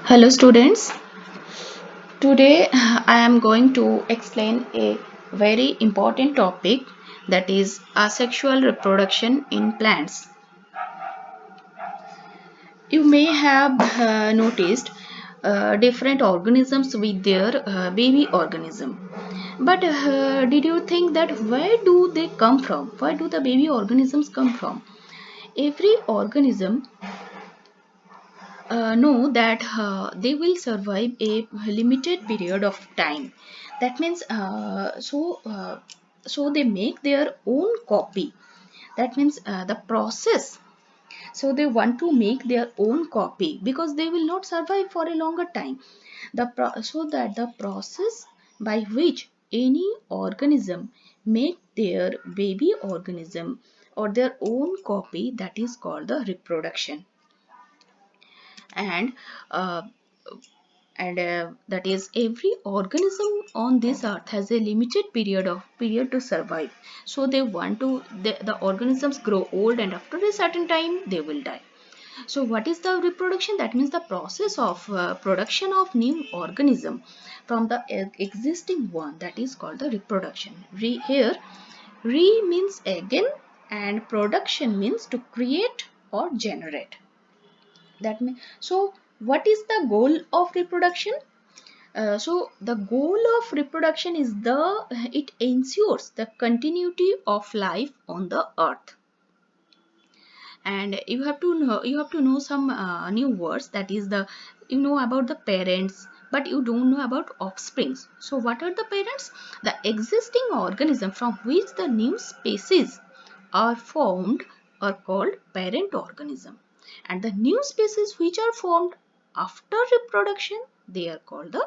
Hello students, today I am going to explain a very important topic, that is asexual reproduction in plants. You may have noticed different organisms with their baby organism. But did you think that where do they come from? Where do the baby organisms come from? Every organism know that they will survive a limited period of time. That means so they make their own copy. That means the process, so they want to make their own copy because they will not survive for a longer time. So that the process by which any organism make their baby organism or their own copy, that is called the reproduction. And uh, and that is, every organism on this earth has a limited period to survive. So they want to, the organisms grow old, and after a certain time they will die. So what is the reproduction? That means the process of production of new organism from the existing one, that is called the reproduction. Here re means again, and production means to create or generate. That means, so what is the goal of reproduction? So the goal of reproduction is it ensures the continuity of life on the earth. And you have to know some new words, that is, the you know about the parents, but you don't know about offsprings. So what are the parents? The existing organism from which the new species are formed are called parent organism, and the new species which are formed after reproduction, they are called the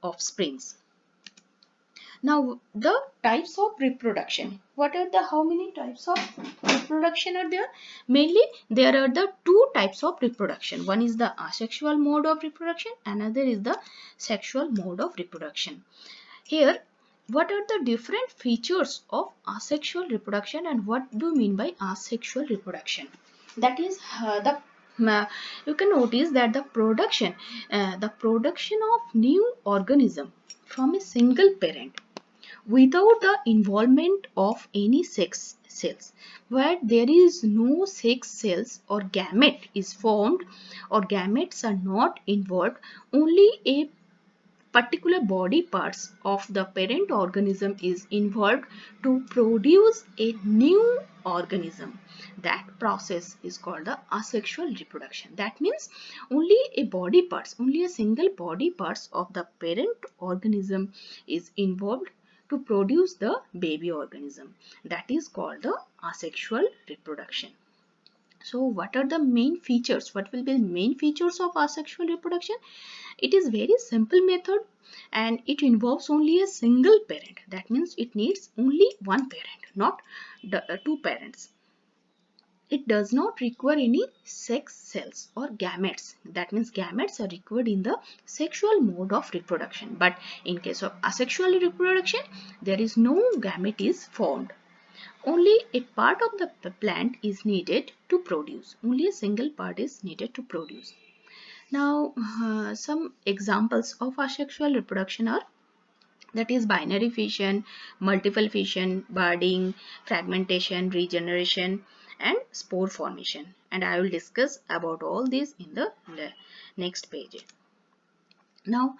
offsprings. Now the types of reproduction. What are the, how many types of reproduction are there? Mainly there are the two types of reproduction. One is the asexual mode of reproduction, another is the sexual mode of reproduction. Here, what are the different features of asexual reproduction and what do you mean by asexual reproduction? That is you can notice that the production of new organism from a single parent without the involvement of any sex cells, where there is no sex cells or gamete is formed or gametes are not involved, only a particular body parts of the parent organism is involved to produce a new organism. That process is called the asexual reproduction. That means only a body parts, only a single body parts of the parent organism is involved to produce the baby organism. That is called the asexual reproduction. So what are the main features? What will be the main features of asexual reproduction? It is very simple method and it involves only a single parent. That means it needs only one parent, not two parents. It does not require any sex cells or gametes. That means gametes are required in the sexual mode of reproduction. But in case of asexual reproduction, there is no gamete is formed. Only a part of the plant is needed to produce. Only a single part is needed to produce. Now, some examples of asexual reproduction are, that is, binary fission, multiple fission, budding, fragmentation, regeneration, and spore formation. And I will discuss about all these in the next page. Now,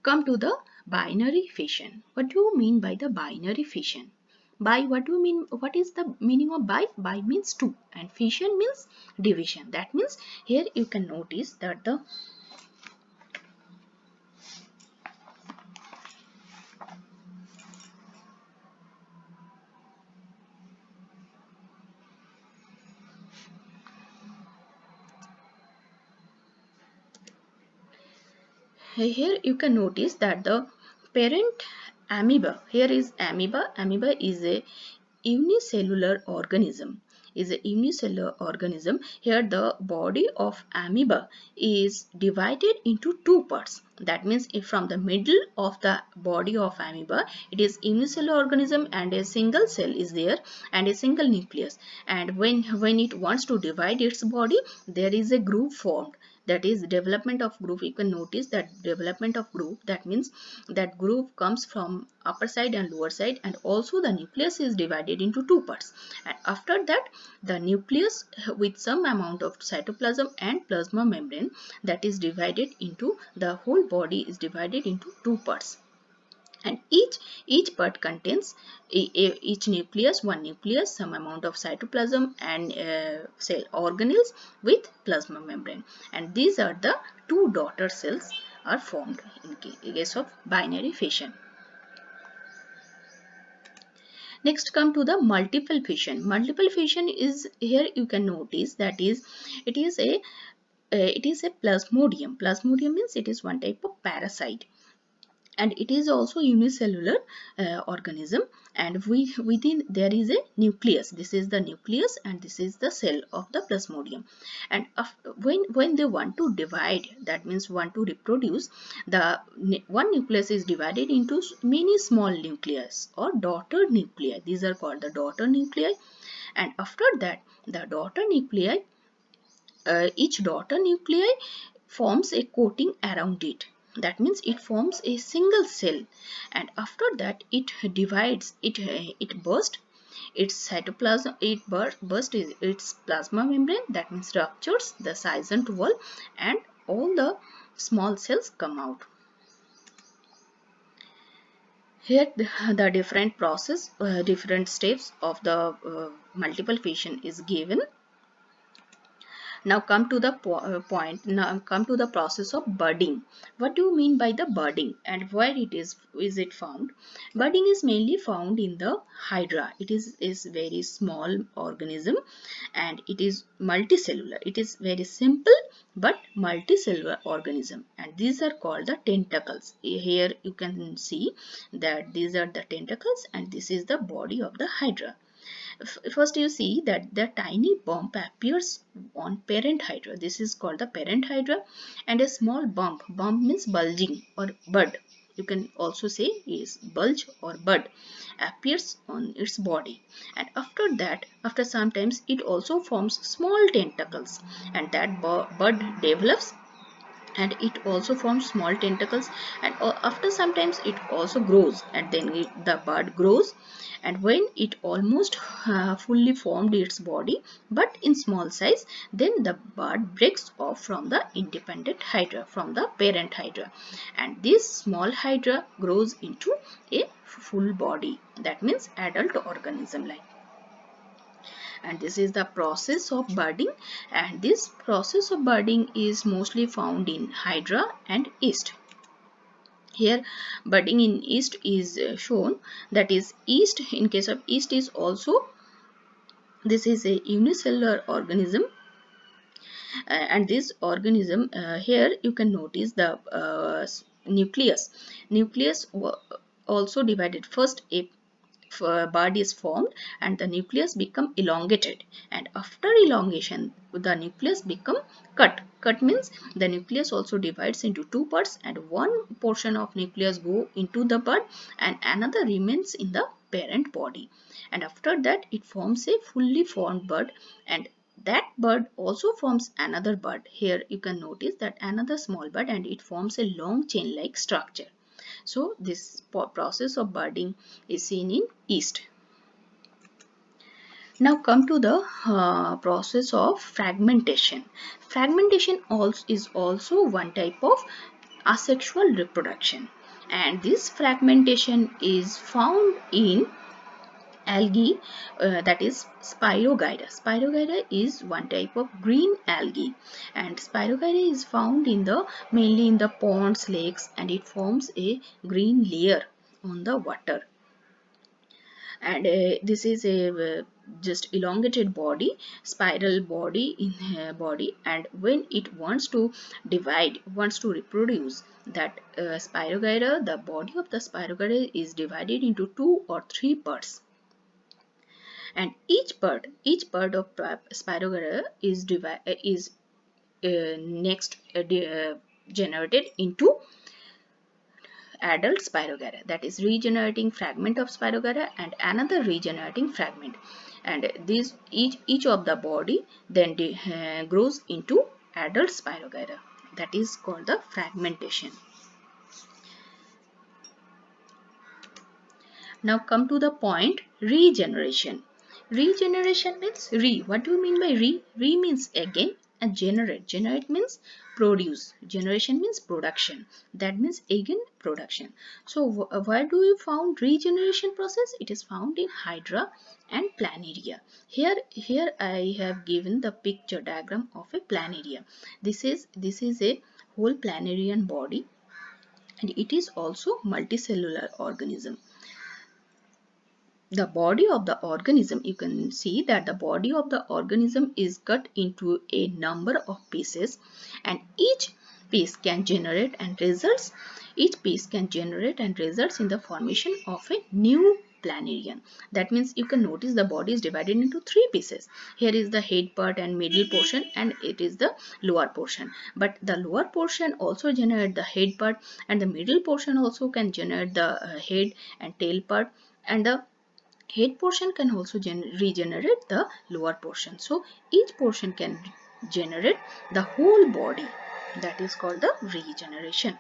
come to the binary fission. What do you mean by the binary fission? By, what do you mean? What is the meaning of by? By means two, and fission means division. That means here you can notice that the here you can notice that the parent amoeba, here is amoeba is a unicellular organism, here the body of amoeba is divided into two parts. That means if from the middle of the body of amoeba, it is unicellular organism and a single cell is there and a single nucleus. And when it wants to divide its body, there is a groove formed. That is development of groove. You can notice that development of groove. That means that groove comes from upper side and lower side, and also the nucleus is divided into two parts. And after that, the nucleus with some amount of cytoplasm and plasma membrane, that is divided into, the whole body is divided into two parts. And each part contains each nucleus, one nucleus, some amount of cytoplasm and cell organelles with plasma membrane. And these are the two daughter cells are formed in case of binary fission. Next come to the multiple fission. Multiple fission is, here you can notice that is it is a plasmodium. Plasmodium means it is one type of parasite, and it is also unicellular organism, and within there is a nucleus. This is the nucleus and this is the cell of the plasmodium. And when they want to divide, that means want to reproduce, the one nucleus is divided into many small nucleus or daughter nuclei. These are called the daughter nuclei. And after that, the daughter nuclei, each daughter nuclei forms a coating around it. That means it forms a single cell, and after that it divides, it bursts its cytoplasm, it bursts its plasma membrane, that means ruptures the Schizant wall, and all the small cells come out. Here the different process, different steps of the multiple fission is given. Now come to the point. Now come to the process of budding. What do you mean by the budding, and where it is it found? Budding is mainly found in the hydra. It is very small organism, and it is multicellular. It is very simple but multicellular organism, and these are called the tentacles. Here you can see that these are the tentacles, and this is the body of the hydra. First you see that the tiny bump appears on parent hydra. This is called the parent hydra, and a small bump means bulging or bud, you can also say is bulge or bud, appears on its body. And after that, after sometimes, it also forms small tentacles, and that bud develops, and it also forms small tentacles, and after sometimes it also grows, and then the bud grows, and when it almost fully formed its body but in small size, then the bud breaks off from the independent hydra, from the parent hydra, and this small hydra grows into a full body, that means adult organism like. And this is the process of budding, and this process of budding is mostly found in hydra and yeast. Here budding in yeast is shown, that is yeast. In case of yeast is also, this is a unicellular organism, and this organism, here you can notice the nucleus also divided. First a bud is formed and the nucleus become elongated, and after elongation the nucleus become cut means the nucleus also divides into two parts, and one portion of nucleus go into the bud and another remains in the parent body, and after that it forms a fully formed bud, and that bud also forms another bud. Here you can notice that another small bud, and it forms a long chain like structure. So this process of budding is seen in yeast. Now come to the process of fragmentation. Fragmentation is also one type of asexual reproduction, and this fragmentation is found in algae, that is Spirogyra. Spirogyra is one type of green algae, and Spirogyra is found in the mainly in the ponds, lakes, and it forms a green layer on the water. And this is a just elongated body, spiral body in body, and when it wants to divide, wants to reproduce, that Spirogyra, the body of the Spirogyra is divided into two or three parts, and each part of Spirogyra is next generated into adult Spirogyra, that is regenerating fragment of Spirogyra and another regenerating fragment, and this each of the body then grows into adult Spirogyra. That is called the fragmentation. Now come to the point regeneration. Regeneration means What do you mean by re? Re means again, and generate. Generate means produce. Generation means production. That means again production. So where do you found regeneration process? It is found in Hydra and Planaria. Here I have given the picture diagram of a Planaria. This is a whole planarian body, and it is also multicellular organism. The body of the organism, you can see that the body of the organism is cut into a number of pieces, and each piece can generate and results in the formation of a new planarian. That means you can notice the body is divided into three pieces. Here is the head part and middle portion, and it is the lower portion. But the lower portion also generate the head part, and the middle portion also can generate the head and tail part, and the head portion can also regenerate the lower portion. So each portion can generate the whole body. That is called the regeneration.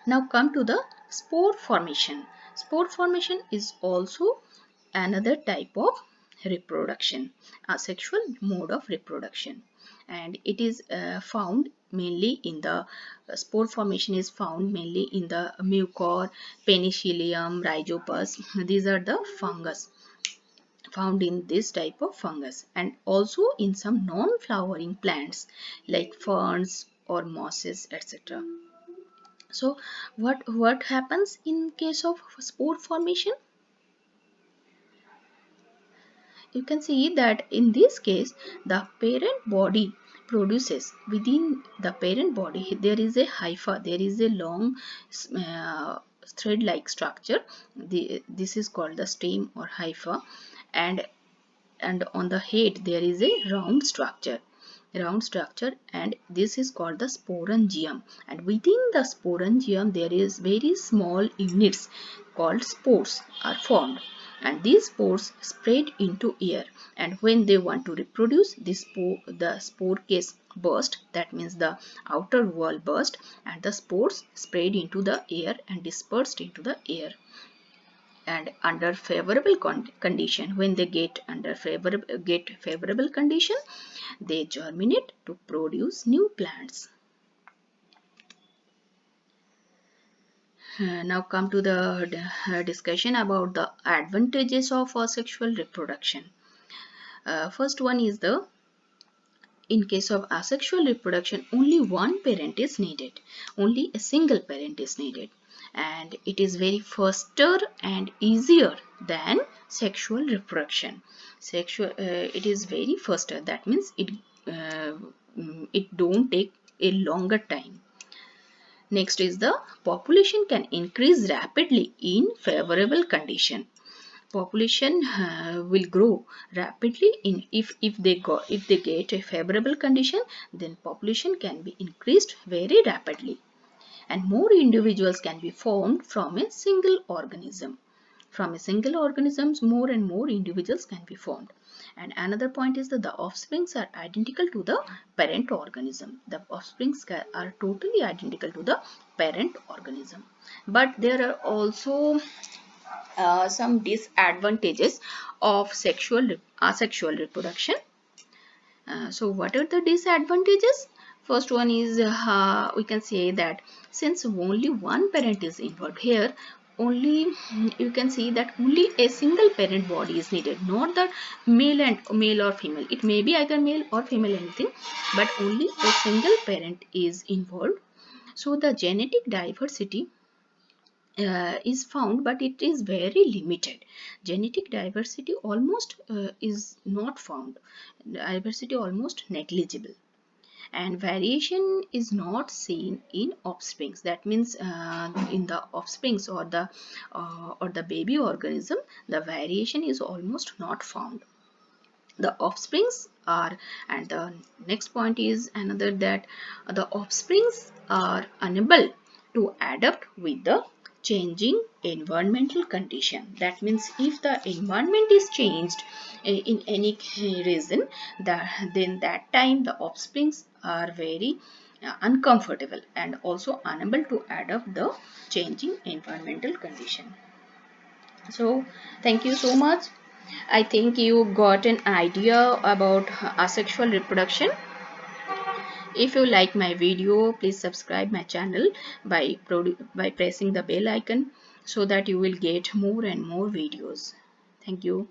Now come to the spore formation. Spore formation is also another type of reproduction, a sexual mode of reproduction, and it is found mainly in the spore formation is found mainly in the mucor, penicillium, rhizopus. These are the fungus found in this type of fungus, and also in some non-flowering plants like ferns or mosses, etc. So what happens in case of spore formation? You can see that in this case the parent body produces, within the parent body there is a hypha, there is a long thread like structure. This is called the stem or hypha, and on the head there is a round structure, and this is called the sporangium, and within the sporangium there is very small units called spores are formed, and these spores spread into air, and when they want to reproduce, the spore case burst, that means the outer wall burst, and the spores spread into the air and dispersed into the air. And under favorable condition, when they get favorable condition, they germinate to produce new plants. Now come to the discussion about the advantages of asexual reproduction. First one is in case of asexual reproduction, only one parent is needed, only a single parent is needed, and it is very faster and easier than sexual reproduction. It is very faster, that means it don't take a longer time. Next is the population can increase rapidly in favorable condition. Population will grow rapidly if they get a favorable condition, then population can be increased very rapidly, and more individuals can be formed from a single organism. From a single organism, more and more individuals can be formed. And another point is that the offsprings are identical to the parent organism. The offsprings are totally identical to the parent organism. But there are also some disadvantages of asexual reproduction. So what are the disadvantages? First one is we can say that since only one parent is involved here, only you can see that only a single parent body is needed, not that male or female. It may be either male or female, anything, but only a single parent is involved. So the genetic diversity is found, but it is very limited. Genetic diversity almost is not found. Diversity almost negligible, and variation is not seen in offsprings. That means in the offsprings or the baby organism, the variation is almost not found. The offsprings are, and the next point is another, that the offsprings are unable to adapt with the changing environmental condition. That means if the environment is changed in any reason, then that time the offsprings are very uncomfortable and also unable to adapt the changing environmental condition. So thank you so much. I think you got an idea about asexual reproduction. If you like my video, please subscribe my channel by pressing the bell icon so that you will get more and more videos. Thank you.